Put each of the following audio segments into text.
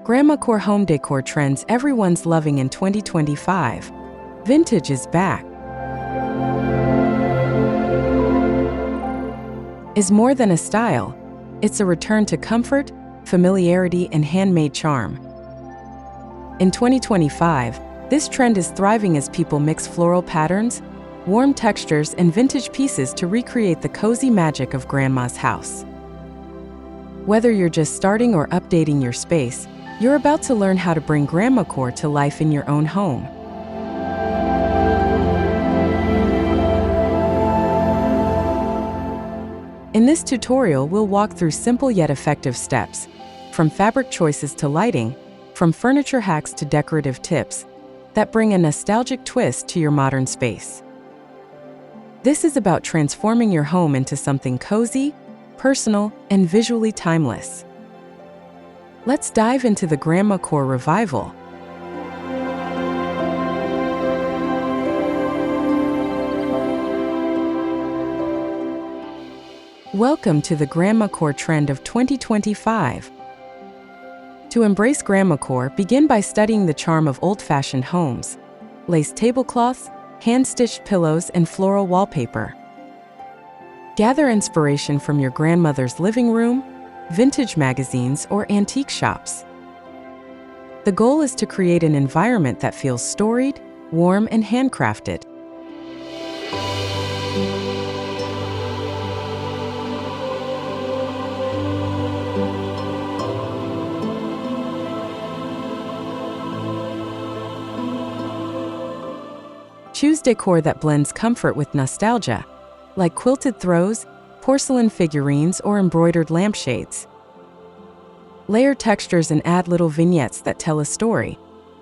Grandmacore home decor trends everyone's loving in 2025. Vintage is back. Is more than a style. It's a return to comfort, familiarity, and handmade charm. In 2025, this trend is thriving as people mix floral patterns, warm textures, and vintage pieces to recreate the cozy magic of Grandma's house. Whether you're just starting or updating your space, you're about to learn how to bring Grandmacore to life in your own home. In this tutorial, we'll walk through simple yet effective steps, from fabric choices to lighting, from furniture hacks to decorative tips, that bring a nostalgic twist to your modern space. This is about transforming your home into something cozy, personal, and visually timeless. Let's dive into the Grandmacore revival. Welcome to the Grandmacore trend of 2025. To embrace Grandmacore, begin by studying the charm of old-fashioned homes, lace tablecloths, hand-stitched pillows, and floral wallpaper. Gather inspiration from your grandmother's living room, vintage magazines, or antique shops. The goal is to create an environment that feels storied, warm, and handcrafted. Choose decor that blends comfort with nostalgia, like quilted throws, porcelain figurines, or embroidered lampshades. Layer textures and add little vignettes that tell a story.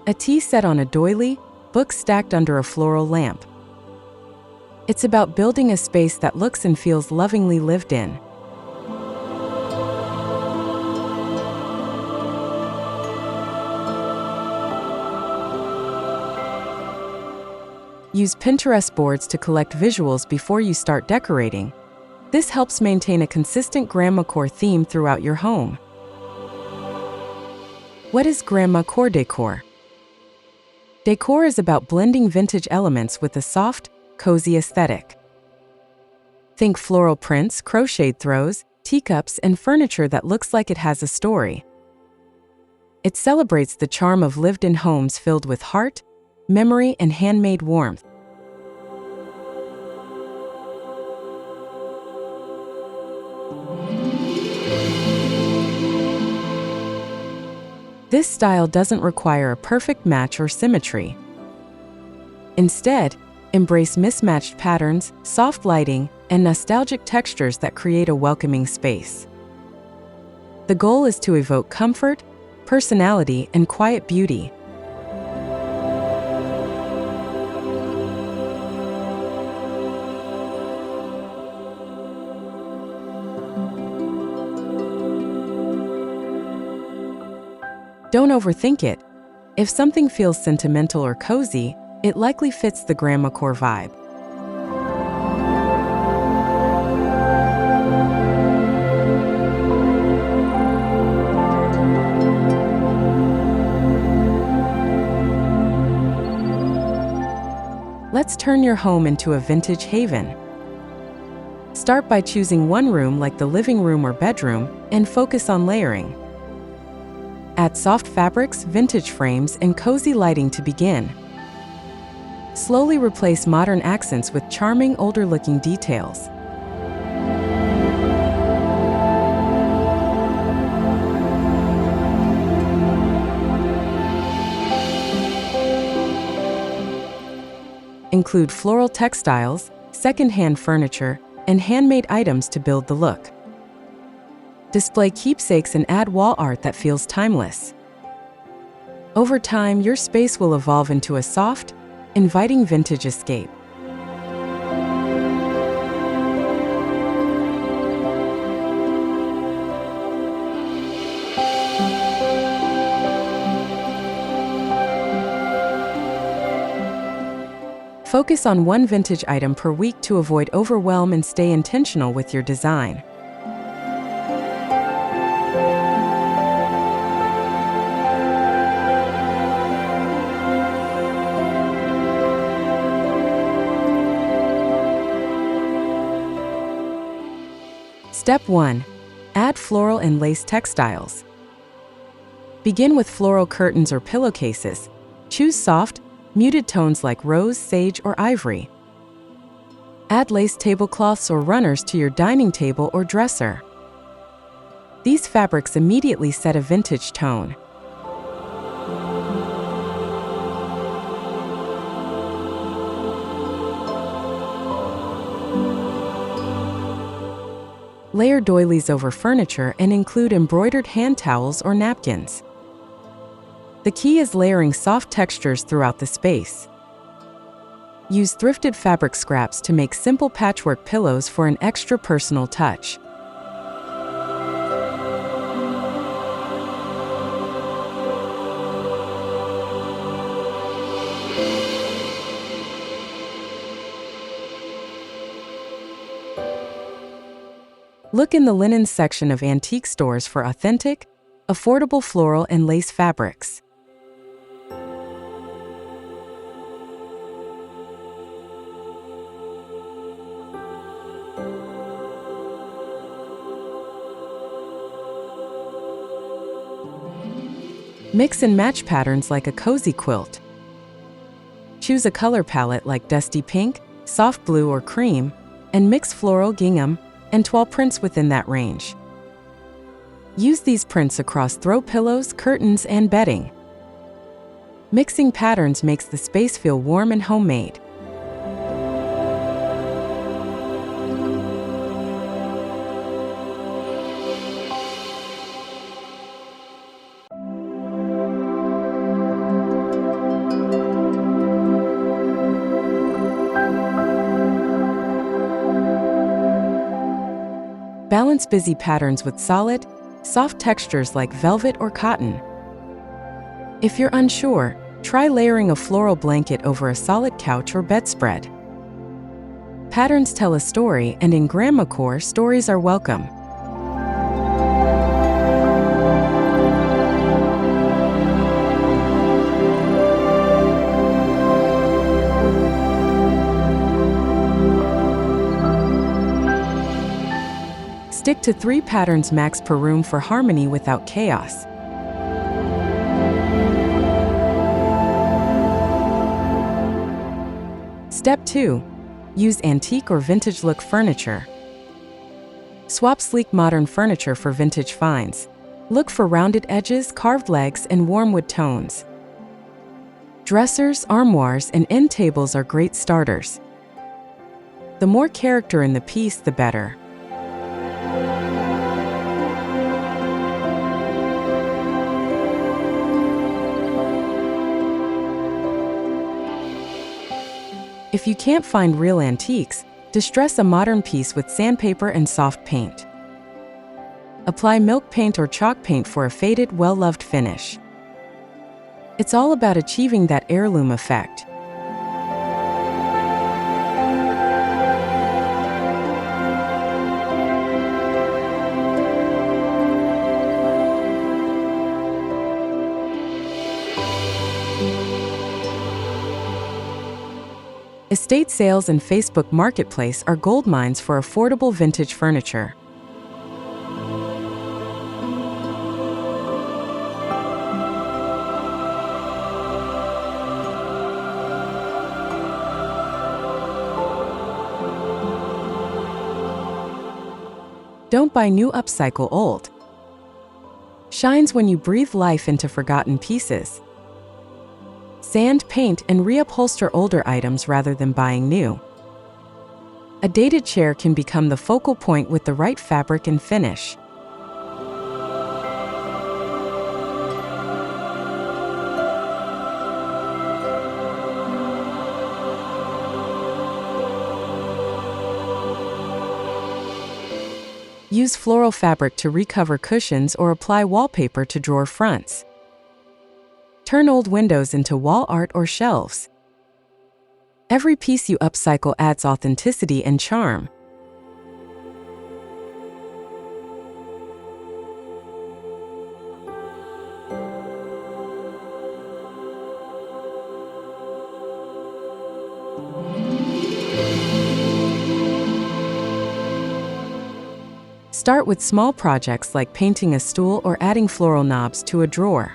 A tea set on a doily, books stacked under a floral lamp. It's about building a space that looks and feels lovingly lived in. Use Pinterest boards to collect visuals before you start decorating. This helps maintain a consistent Grandmacore theme throughout your home. What is Grandmacore decor? Decor is about blending vintage elements with a soft, cozy aesthetic. Think floral prints, crocheted throws, teacups, and furniture that looks like it has a story. It celebrates the charm of lived-in homes filled with heart, memory, and handmade warmth. This style doesn't require a perfect match or symmetry. Instead, embrace mismatched patterns, soft lighting, and nostalgic textures that create a welcoming space. The goal is to evoke comfort, personality, and quiet beauty. Don't overthink it. If something feels sentimental or cozy, it likely fits the Grandmacore vibe. Let's turn your home into a vintage haven. Start by choosing one room like the living room or bedroom and focus on layering. Add soft fabrics, vintage frames, and cozy lighting to begin. Slowly replace modern accents with charming, older-looking details. Include floral textiles, second-hand furniture, and handmade items to build the look. Display keepsakes and add wall art that feels timeless. Over time, your space will evolve into a soft, inviting vintage escape. Focus on one vintage item per week to avoid overwhelm and stay intentional with your design. Step 1. Add floral and lace textiles. Begin with floral curtains or pillowcases. Choose soft, muted tones like rose, sage, or ivory. Add lace tablecloths or runners to your dining table or dresser. These fabrics immediately set a vintage tone. Layer doilies over furniture and include embroidered hand towels or napkins. The key is layering soft textures throughout the space. Use thrifted fabric scraps to make simple patchwork pillows for an extra personal touch. Look in the linen section of antique stores for authentic, affordable floral and lace fabrics. Mix and match patterns like a cozy quilt. Choose a color palette like dusty pink, soft blue, or cream, and mix floral, gingham, and toile prints within that range. Use these prints across throw pillows, curtains, and bedding. Mixing patterns makes the space feel warm and homemade. Balance busy patterns with solid, soft textures like velvet or cotton. If you're unsure, try layering a floral blanket over a solid couch or bedspread. Patterns tell a story, and in Grandmacore, stories are welcome. Stick to 3 patterns max per room for harmony without chaos. Step 2. Use antique or vintage look furniture. Swap sleek modern furniture for vintage finds. Look for rounded edges, carved legs, and warm wood tones. Dressers, armoires, and end tables are great starters. The more character in the piece, the better. If you can't find real antiques, distress a modern piece with sandpaper and soft paint. Apply milk paint or chalk paint for a faded, well-loved finish. It's all about achieving that heirloom effect. Estate sales and Facebook Marketplace are goldmines for affordable vintage furniture. Don't buy new, upcycle old. Shines when you breathe life into forgotten pieces. Sand, paint, and reupholster older items rather than buying new. A dated chair can become the focal point with the right fabric and finish. Use floral fabric to recover cushions or apply wallpaper to drawer fronts. Turn old windows into wall art or shelves. Every piece you upcycle adds authenticity and charm. Start with small projects like painting a stool or adding floral knobs to a drawer.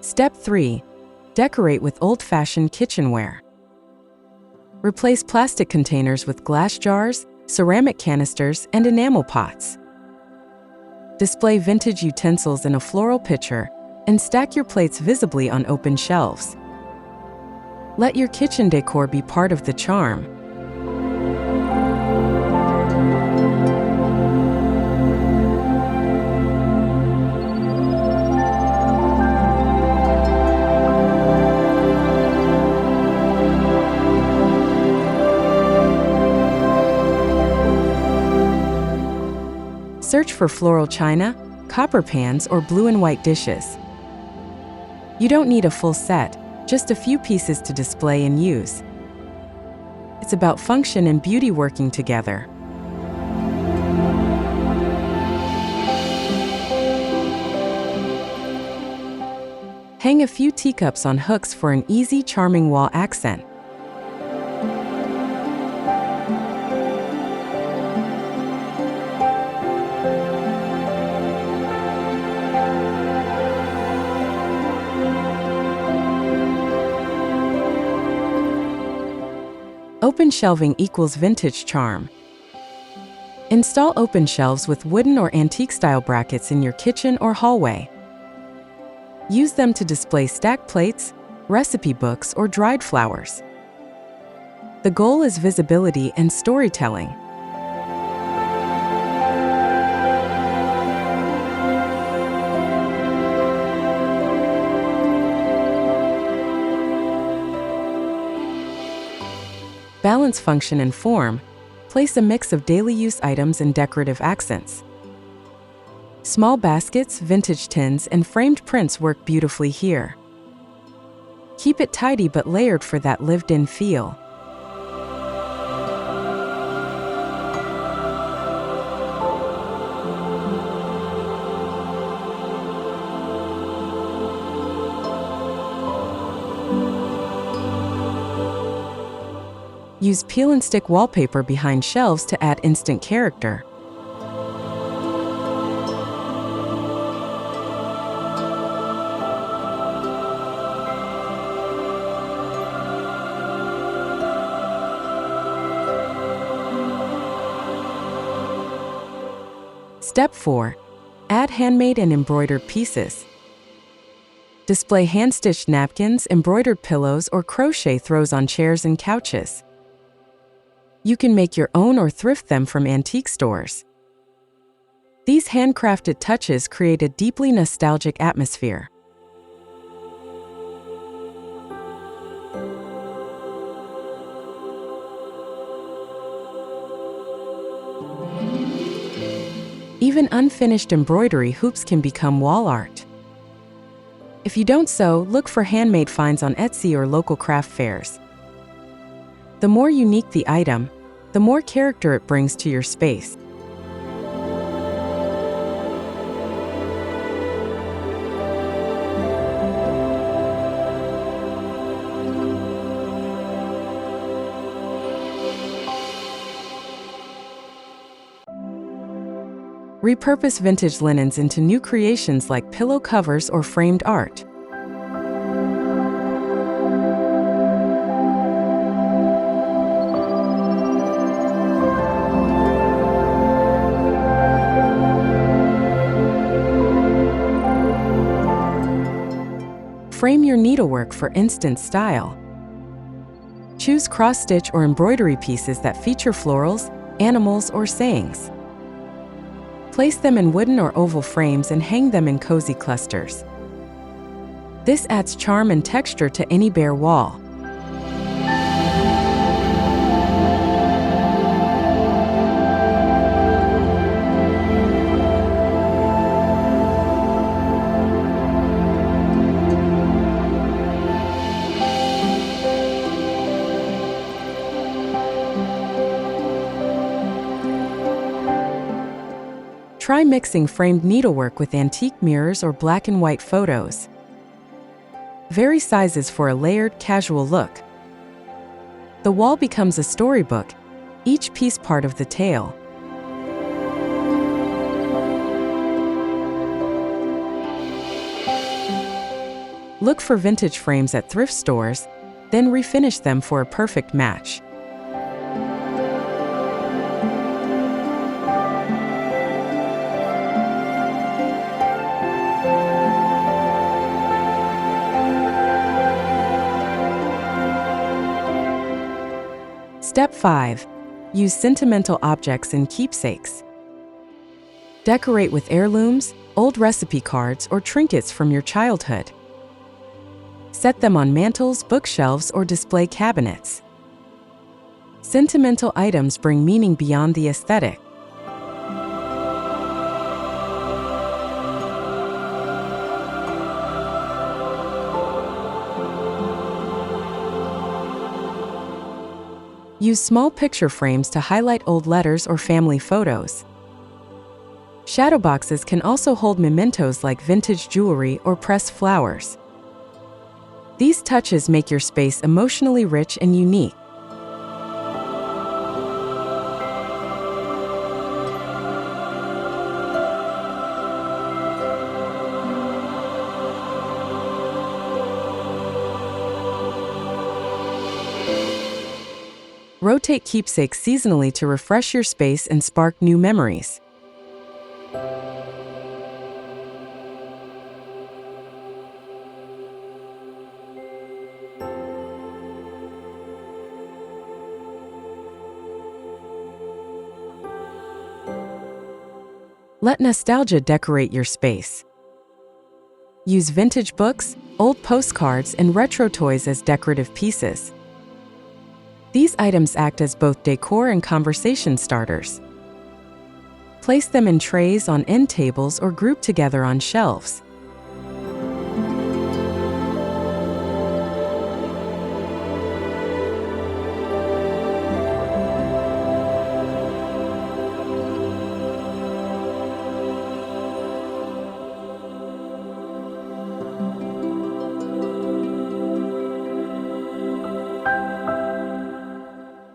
Step 3. Decorate with old-fashioned kitchenware. Replace plastic containers with glass jars, ceramic canisters, and enamel pots. Display vintage utensils in a floral pitcher, and stack your plates visibly on open shelves. Let your kitchen decor be part of the charm. Search for floral china, copper pans, or blue and white dishes. You don't need a full set, just a few pieces to display and use. It's about function and beauty working together. Hang a few teacups on hooks for an easy, charming wall accent. Open shelving equals vintage charm. Install open shelves with wooden or antique-style brackets in your kitchen or hallway. Use them to display stacked plates, recipe books, or dried flowers. The goal is visibility and storytelling. Balance function and form. Place a mix of daily use items and decorative accents. Small baskets, vintage tins, and framed prints work beautifully here. Keep it tidy but layered for that lived-in feel. Use peel and stick wallpaper behind shelves to add instant character. Step 4. Add handmade and embroidered pieces. Display hand-stitched napkins, embroidered pillows, or crochet throws on chairs and couches. You can make your own or thrift them from antique stores. These handcrafted touches create a deeply nostalgic atmosphere. Even unfinished embroidery hoops can become wall art. If you don't sew, look for handmade finds on Etsy or local craft fairs. The more unique the item, the more character it brings to your space. Repurpose vintage linens into new creations like pillow covers or framed art. Frame your needlework for instant style. Choose cross-stitch or embroidery pieces that feature florals, animals, or sayings. Place them in wooden or oval frames and hang them in cozy clusters. This adds charm and texture to any bare wall. Try mixing framed needlework with antique mirrors or black and white photos. Vary sizes for a layered, casual look. The wall becomes a storybook, each piece part of the tale. Look for vintage frames at thrift stores, then refinish them for a perfect match. Step 5. Use sentimental objects and keepsakes. Decorate with heirlooms, old recipe cards, or trinkets from your childhood. Set them on mantels, bookshelves, or display cabinets. Sentimental items bring meaning beyond the aesthetic. Use small picture frames to highlight old letters or family photos. Shadow boxes can also hold mementos like vintage jewelry or pressed flowers. These touches make your space emotionally rich and unique. Rotate keepsakes seasonally to refresh your space and spark new memories. Let nostalgia decorate your space. Use vintage books, old postcards, and retro toys as decorative pieces. These items act as both decor and conversation starters. Place them in trays on end tables or group together on shelves.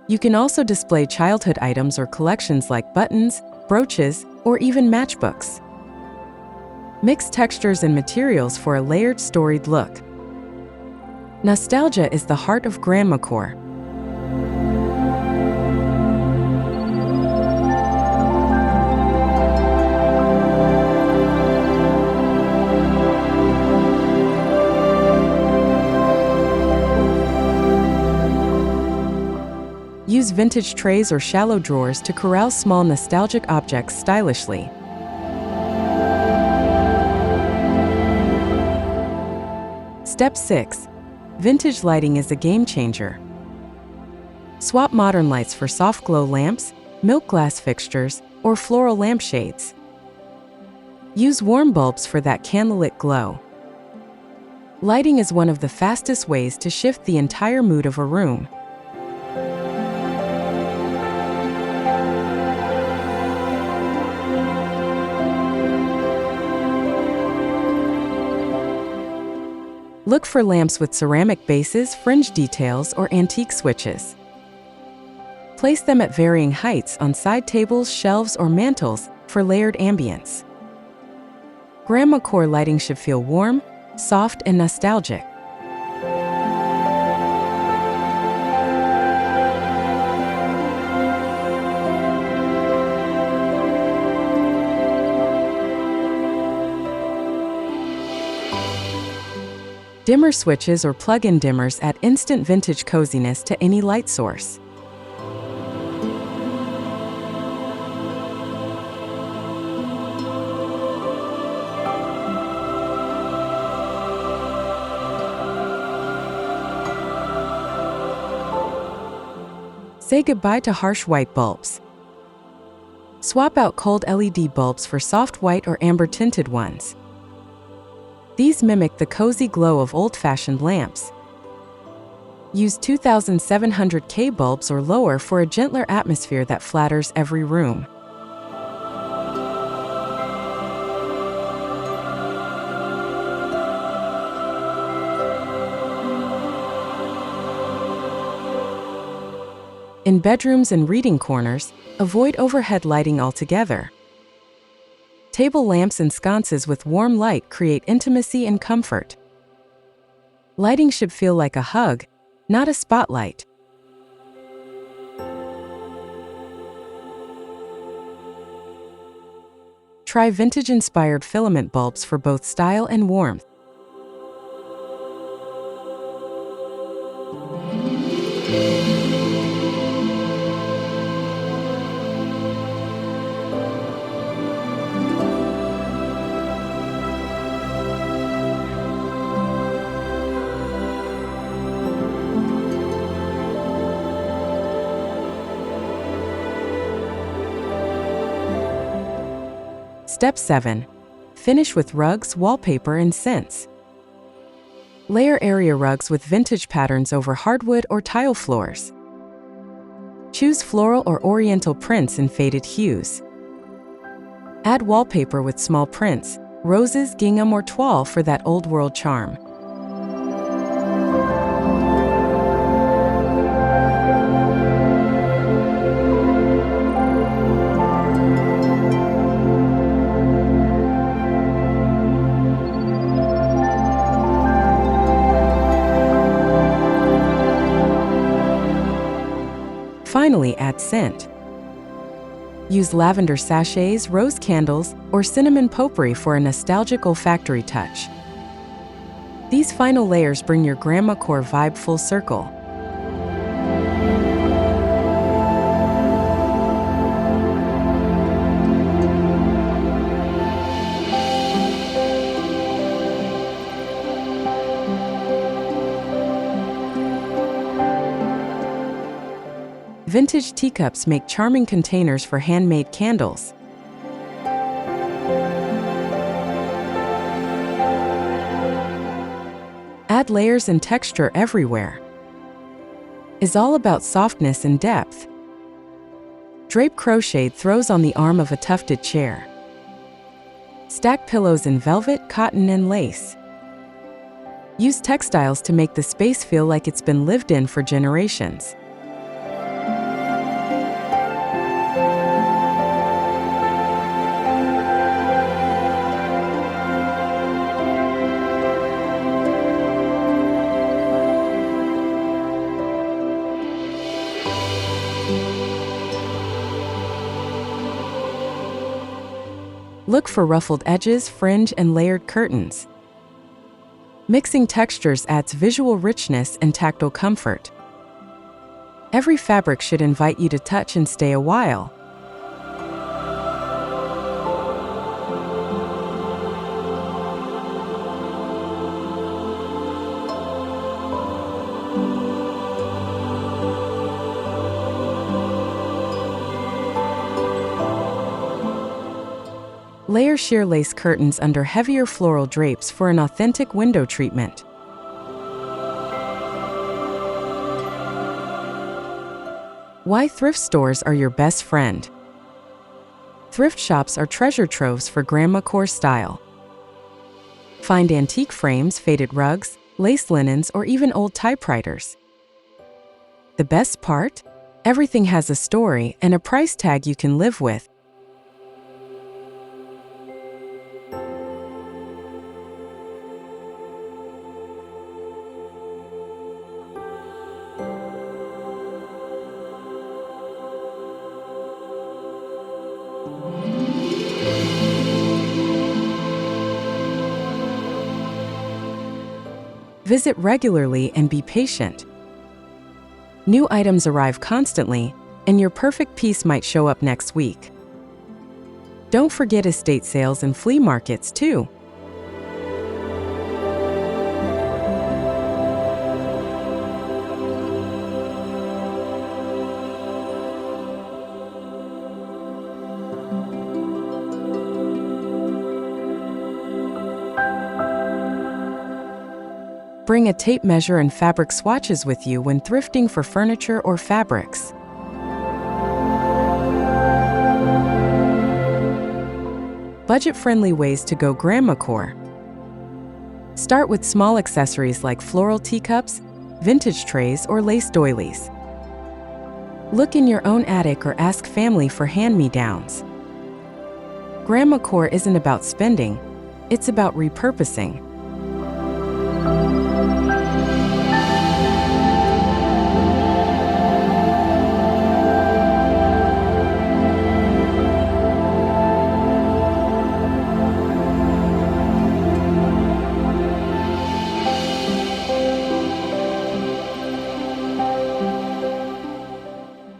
You can also display childhood items or collections like buttons, brooches, or even matchbooks. Mix textures and materials for a layered, storied look. Nostalgia is the heart of Grandmacore. Use vintage trays or shallow drawers to corral small nostalgic objects stylishly. Step 6. Vintage lighting is a game changer. Swap modern lights for soft glow lamps, milk glass fixtures, or floral lampshades. Use warm bulbs for that candlelit glow. Lighting is one of the fastest ways to shift the entire mood of a room. Look for lamps with ceramic bases, fringe details, or antique switches. Place them at varying heights on side tables, shelves, or mantels for layered ambience. Grandmacore lighting should feel warm, soft, and nostalgic. Dimmer switches or plug-in dimmers add instant vintage coziness to any light source. Say goodbye to harsh white bulbs. Swap out cold LED bulbs for soft white or amber-tinted ones. These mimic the cozy glow of old-fashioned lamps. Use 2700K bulbs or lower for a gentler atmosphere that flatters every room. In bedrooms and reading corners, avoid overhead lighting altogether. Table lamps and sconces with warm light create intimacy and comfort. Lighting should feel like a hug, not a spotlight. Try vintage-inspired filament bulbs for both style and warmth. Step 7. Finish with rugs, wallpaper, and scents. Layer area rugs with vintage patterns over hardwood or tile floors. Choose floral or oriental prints in faded hues. Add wallpaper with small prints, roses, gingham, or toile for that old-world charm. Finally, add scent. Use lavender sachets, rose candles, or cinnamon potpourri for a nostalgic olfactory touch. These final layers bring your Grandmacore vibe full circle. Vintage teacups make charming containers for handmade candles. Add layers and texture everywhere. Is all about softness and depth. Drape crocheted throws on the arm of a tufted chair. Stack pillows in velvet, cotton, and lace. Use textiles to make the space feel like it's been lived in for generations. Look for ruffled edges, fringe, and layered curtains. Mixing textures adds visual richness and tactile comfort. Every fabric should invite you to touch and stay a while. Layer sheer lace curtains under heavier floral drapes for an authentic window treatment. Why thrift stores are your best friend. Thrift shops are treasure troves for Grandmacore style. Find antique frames, faded rugs, lace linens, or even old typewriters. The best part? Everything has a story and a price tag you can live with. Visit regularly and be patient. New items arrive constantly, and your perfect piece might show up next week. Don't forget estate sales and flea markets, too. Bring a tape measure and fabric swatches with you when thrifting for furniture or fabrics. Budget-friendly ways to go Grandmacore. Start with small accessories like floral teacups, vintage trays, or lace doilies. Look in your own attic or ask family for hand-me-downs. Grandmacore isn't about spending, it's about repurposing.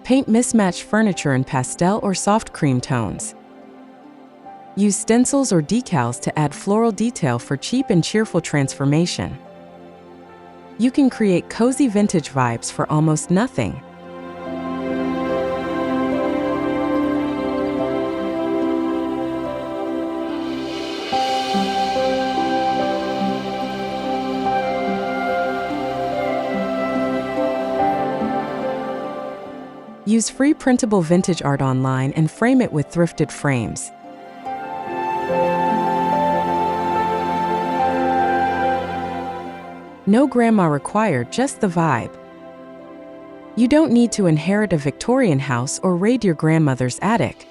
Paint mismatched furniture in pastel or soft cream tones. Use stencils or decals to add floral detail for cheap and cheerful transformation. You can create cozy vintage vibes for almost nothing. Use free printable vintage art online and frame it with thrifted frames. No grandma required, just the vibe. You don't need to inherit a Victorian house or raid your grandmother's attic.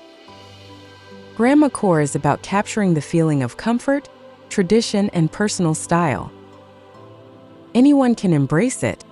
Grandmacore is about capturing the feeling of comfort, tradition, and personal style. Anyone can embrace it.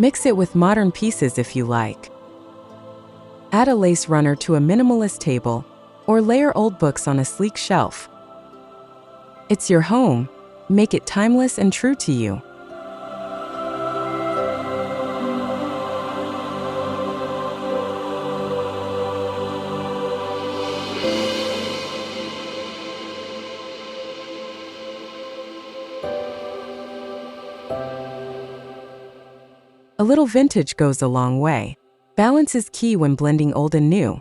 Mix it with modern pieces if you like. Add a lace runner to a minimalist table, or layer old books on a sleek shelf. It's your home. Make it timeless and true to you. A little vintage goes a long way. Balance is key when blending old and new.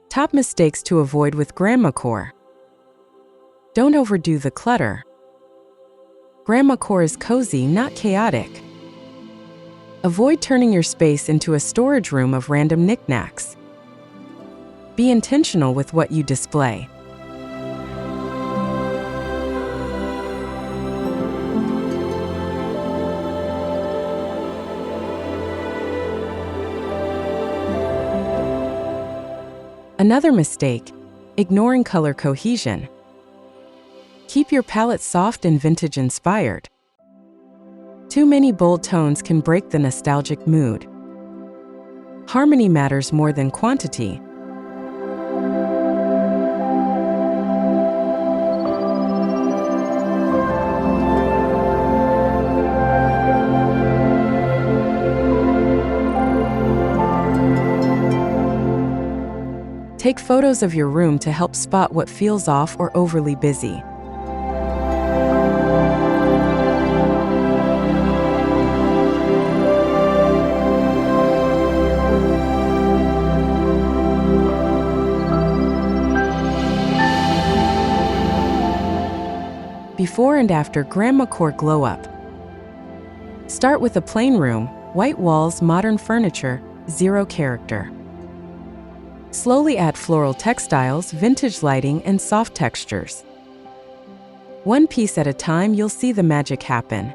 Top mistakes to avoid with Grandmacore. Don't overdo the clutter. Grandmacore is cozy, not chaotic. Avoid turning your space into a storage room of random knickknacks. Be intentional with what you display. Another mistake, ignoring color cohesion. Keep your palette soft and vintage-inspired. Too many bold tones can break the nostalgic mood. Harmony matters more than quantity. Take photos of your room to help spot what feels off or overly busy. Before and after Grandmacore glow up. Start with a plain room, white walls, modern furniture, zero character. Slowly add floral textiles, vintage lighting, and soft textures. One piece at a time, you'll see the magic happen.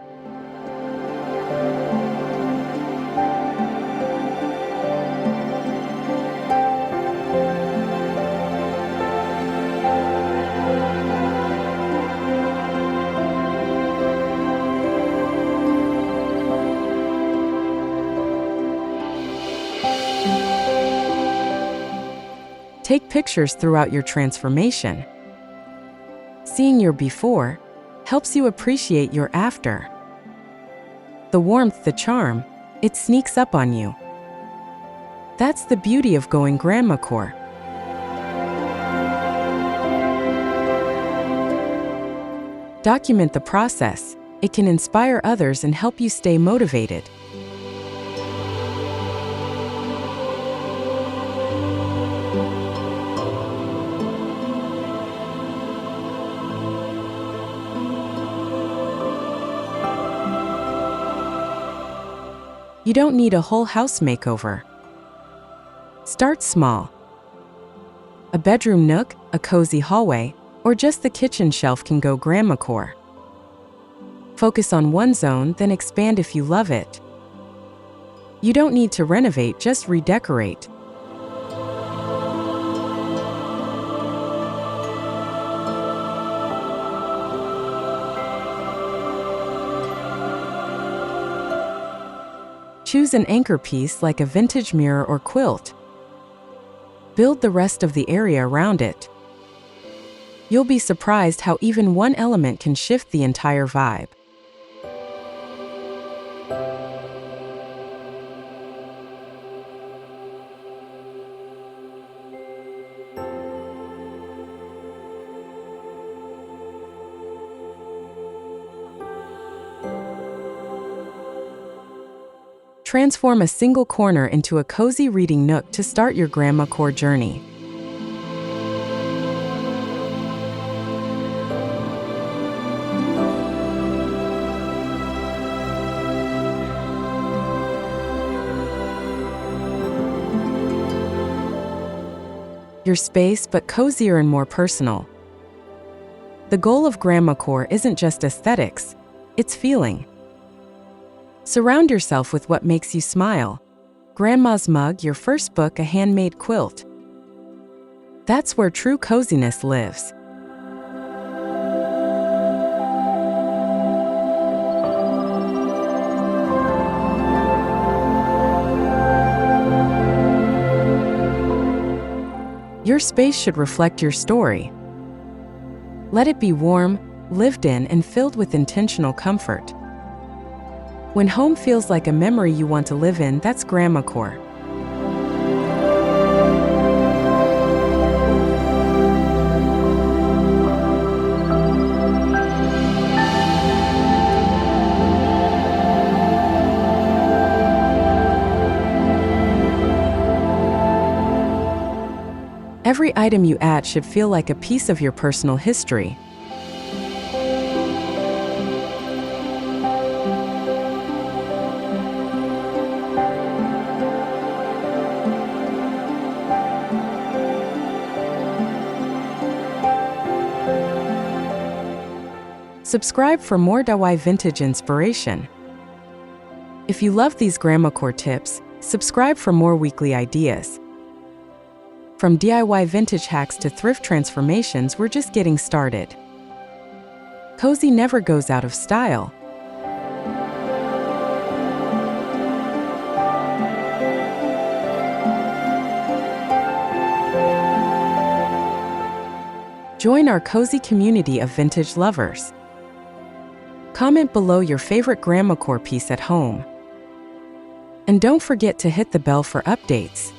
Take pictures throughout your transformation. Seeing your before helps you appreciate your after. The warmth, the charm, it sneaks up on you. That's the beauty of going Grandmacore. Document the process. It can inspire others and help you stay motivated. You don't need a whole house makeover. Start small. A bedroom nook, a cozy hallway, or just the kitchen shelf can go Grandmacore. Focus on one zone, then expand if you love it. You don't need to renovate, just redecorate. Choose an anchor piece like a vintage mirror or quilt. Build the rest of the area around it. You'll be surprised how even one element can shift the entire vibe. Transform a single corner into a cozy reading nook to start your Grandmacore journey. Your space, but cozier and more personal. The goal of Grandmacore isn't just aesthetics, it's feeling. Surround yourself with what makes you smile. Grandma's mug, your first book, a handmade quilt. That's where true coziness lives. Your space should reflect your story. Let it be warm, lived in, and filled with intentional comfort. When home feels like a memory you want to live in, that's Grandmacore. Every item you add should feel like a piece of your personal history. Subscribe for more DIY vintage inspiration. If you love these Grandmacore tips, subscribe for more weekly ideas. From DIY vintage hacks to thrift transformations, we're just getting started. Cozy never goes out of style. Join our cozy community of vintage lovers. Comment below your favorite Grandmacore piece at home. And don't forget to hit the bell for updates.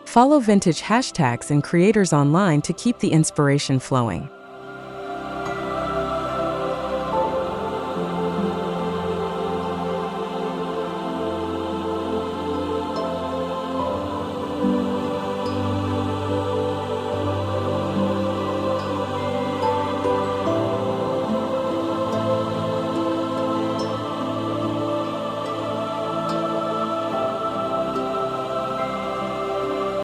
Follow vintage hashtags and creators online to keep the inspiration flowing.